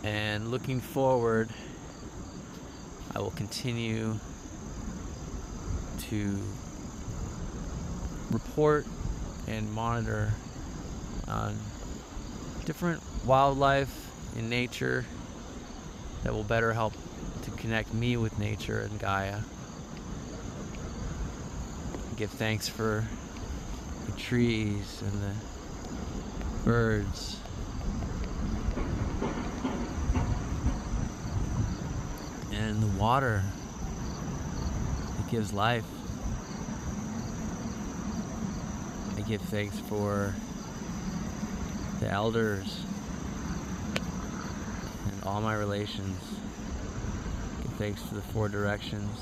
And looking forward, I will continue to report and monitor on different wildlife in nature that will better help to connect me with nature and Gaia. Give thanks for the trees and the birds. And the water that gives life. I give thanks for the elders and all my relations. Give thanks to the four directions.